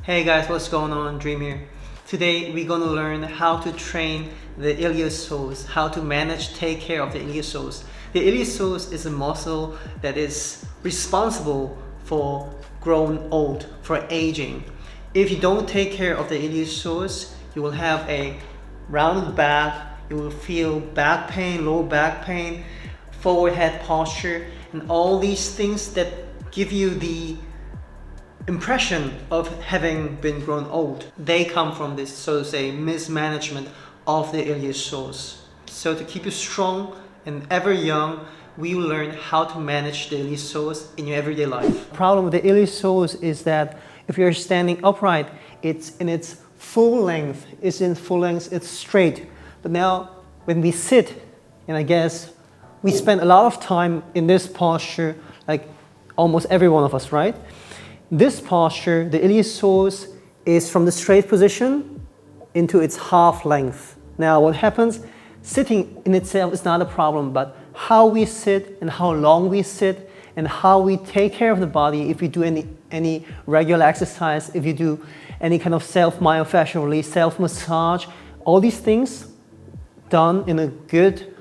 Hey guys, what's going on? Dream here. Today we're gonna learn how to train the iliopsoas, how to take care of the iliopsoas. The iliopsoas is a muscle that is responsible for growing old, for aging. If you don't take care of the iliopsoas, you will have a rounded back, you will feel back pain, low back pain, forward head posture, and all these things that give you the impression of having been grown old. They come from this, so to say, mismanagement of the iliopsoas. So to keep you strong and ever young, we will learn how to manage the iliopsoas in your everyday life. The problem with the iliopsoas is that if you're standing upright, it's in its full length. It's straight. But now when we sit, and I guess we spend a lot of time in this posture, like almost every one of us, right? This posture, the iliopsoas, is from the straight position into its half length. Now what happens, sitting in itself is not a problem, but how we sit and how long we sit and how we take care of the body, if we do any regular exercise, if you do any kind of self-myofascial release, self-massage, all these things done in a good,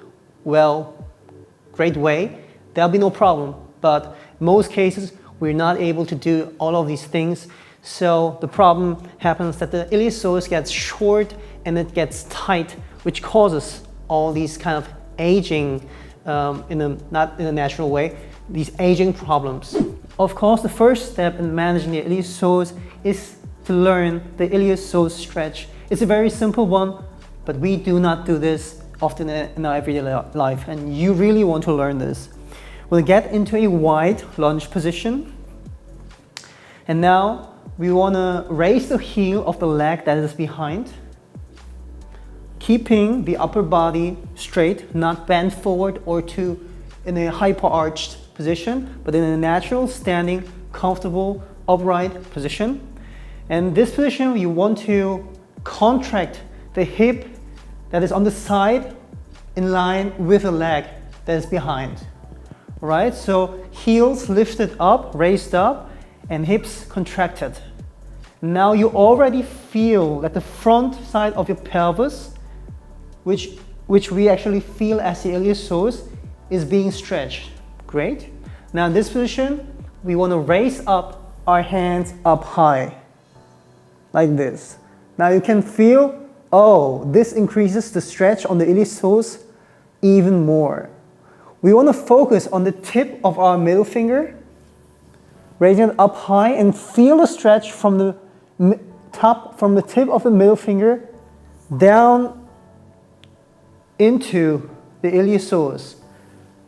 great way, there'll be no problem. But in most cases, we're not able to do all of these things. So the problem happens that the iliopsoas gets short and it gets tight, which causes all these kind of aging, not in a natural way, these aging problems. Of course, the first step in managing the iliopsoas is to learn the iliopsoas stretch. It's a very simple one, but we do not do this often in our everyday life, and you really want to learn this. We'll get into a wide lunge position. And now we want to raise the heel of the leg that is behind, keeping the upper body straight, not bent forward or in a hyper-arched position, but in a natural, standing, comfortable, upright position. And this position, you want to contract the hip that is on the side in line with the leg that is behind. Right? So heels lifted up, raised up, and hips contracted. Now you already feel that the front side of your pelvis, which we actually feel as the iliopsoas, is being stretched. Great. Now in this position, we want to raise up our hands up high, like this. Now you can feel, this increases the stretch on the iliopsoas even more. We want to focus on the tip of our middle finger, raising it up high, and feel the stretch from the tip of the middle finger down into the iliopsoas.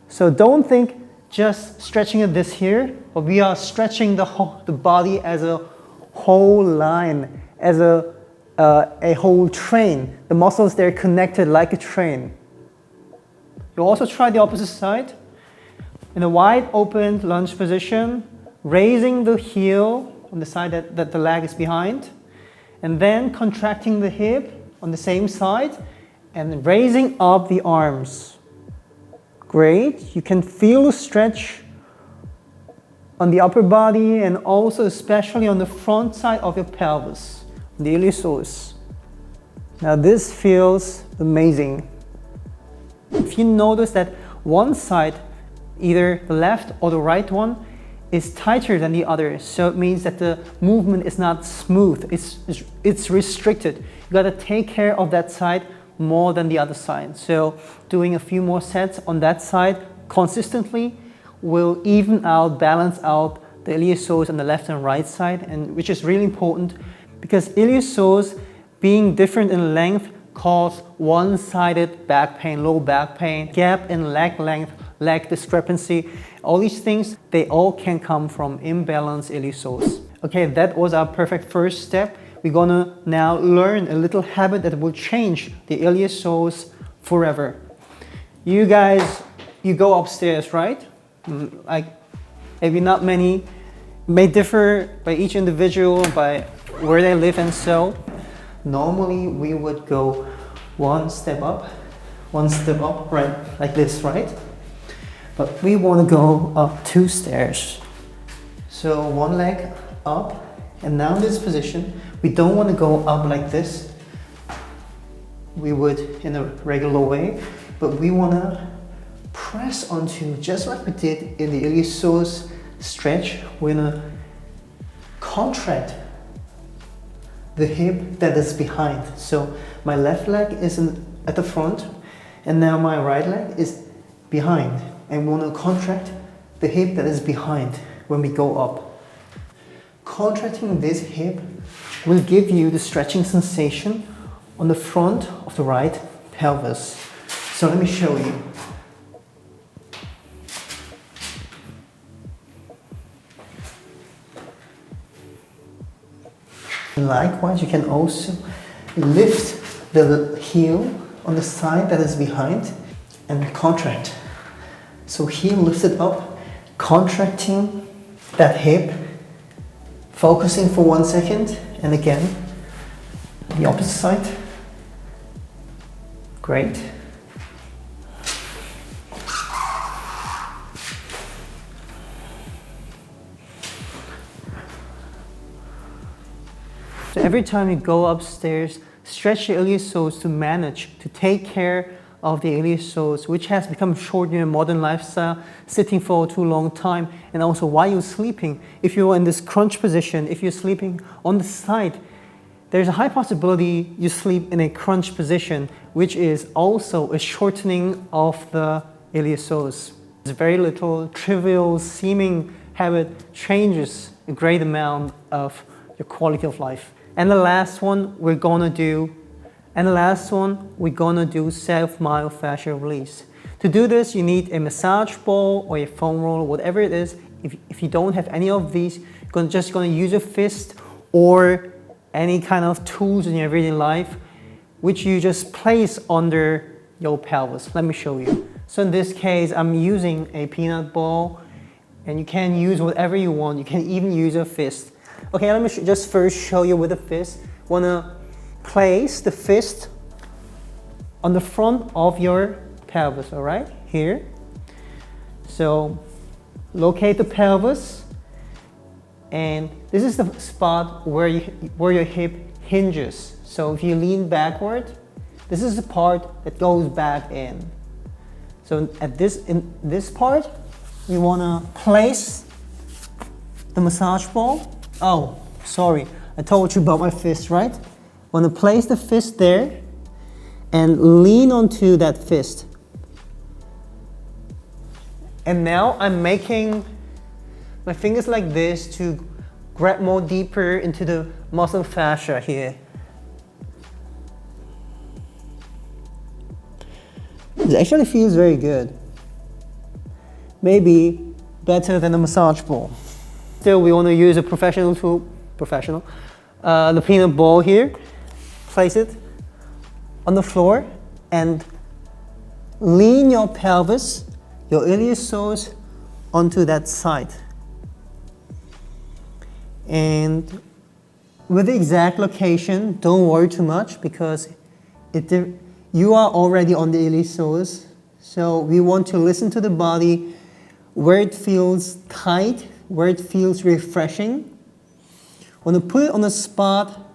So don't think just stretching it this here, but we are stretching the body as a whole line, as a whole train. The muscles, they're connected like a train. You also try the opposite side. In a wide open lunge position, raising the heel on the side that the leg is behind, and then contracting the hip on the same side and raising up the arms. Great. You can feel the stretch on the upper body and also especially on the front side of your pelvis, the iliopsoas. Now this feels amazing. If you notice that one side, either the left or the right one, is tighter than the other, so it means that the movement is not smooth, it's restricted. You gotta take care of that side more than the other side. So doing a few more sets on that side consistently will even out, balance out the iliopsoas on the left and right side, and which is really important because iliopsoas being different in length cause one-sided back pain, low back pain, gap in leg length, leg discrepancy. All these things, they all can come from imbalanced iliopsoas. Okay, that was our perfect first step. We're gonna now learn a little habit that will change the iliopsoas forever. You guys, you go upstairs, right? Like, maybe not many, may differ by each individual, by where they live and so. Normally we would go one step up, right, like this, right? But we want to go up 2 stairs. So one leg up And now in this position, we don't want to go up like this. We would in a regular way, but we want to press onto, just like we did in the iliopsoas stretch, we're going to contract the hip that is behind. So my left leg is at the front, and now my right leg is behind. And we want to contract the hip that is behind when we go up. Contracting this hip will give you the stretching sensation on the front of the right pelvis. So let me show you. Likewise, you can also lift the heel on the side that is behind and contract. So heel lifted up, contracting that hip, focusing for 1 second, and again, the opposite side. Great. So every time you go upstairs, stretch your iliopsoas to manage, to take care of the iliopsoas, which has become short in a modern lifestyle, sitting for too long time, and also while you're sleeping. If you're in this crunch position, if you're sleeping on the side, there's a high possibility you sleep in a crunch position, which is also a shortening of the iliopsoas. There's very little trivial seeming habit changes a great amount of your quality of life. And the last one we're gonna do self-myofascial release. To do this, you need a massage ball or a foam roller, whatever it is. If you don't have any of these, you're just gonna use a fist or any kind of tools in your everyday life, which you just place under your pelvis. Let me show you. So in this case, I'm using a peanut ball, and you can use whatever you want. You can even use a fist. Okay, let me just first show you with a fist. Wanna place the fist on the front of your pelvis, all right? Here. So locate the pelvis, and this is the spot where your hip hinges. So if you lean backward, this is the part that goes back in. So in this part, you wanna place the massage ball. Oh, sorry, I told you about my fist, right? Want to place the fist there and lean onto that fist. And now I'm making my fingers like this to grab more deeper into the muscle fascia here. It actually feels very good. Maybe better than a massage ball. Still, we want to use a professional tool, the peanut ball here. Place it on the floor and lean your pelvis, your iliopsoas onto that side. And with the exact location, don't worry too much because you are already on the iliopsoas. So we want to listen to the body where it feels tight, where it feels refreshing. Want to put it on a spot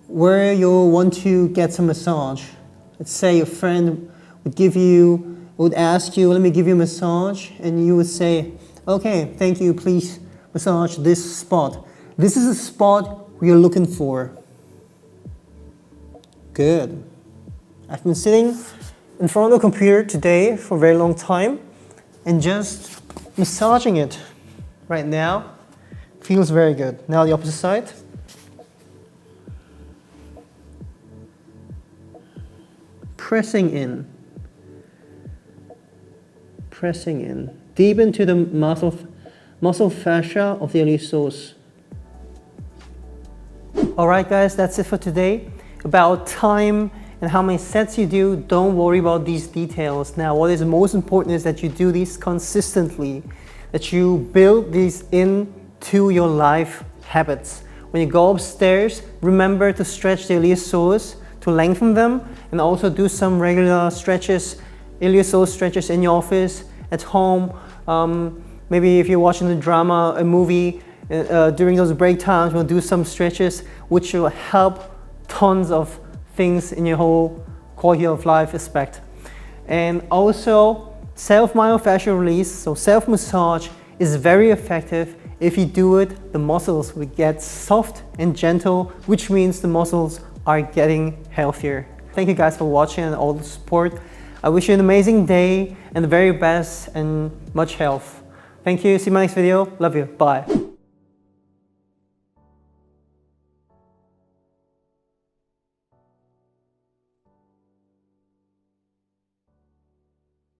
where you want to get some massage. Let's say a friend would ask you, let me give you a massage, and you would say, okay, thank you, please massage this spot. This is the spot we are looking for. Good. I've been sitting in front of the computer today for a very long time and just massaging it right now. Feels very good. Now the opposite side. Pressing in. Pressing in. Deep into the muscle fascia of the iliopsoas. Alright guys, that's it for today. About time and how many sets you do, don't worry about these details. Now what is most important is that you do these consistently, that you build these into your life habits. When you go upstairs, remember to stretch the iliopsoas, to lengthen them, and also do some regular stretches, iliopsoas stretches in your office, at home. Maybe if you're watching a drama, a movie, during those break times, we'll do some stretches, which will help tons of things in your whole quality of life aspect. And also, self-myofascial release, so self-massage, is very effective. If you do it, the muscles will get soft and gentle, which means the muscles are getting healthier. Thank you guys for watching and all the support. I wish you an amazing day and the very best and much health. Thank you. See you in my next video. Love you. Bye.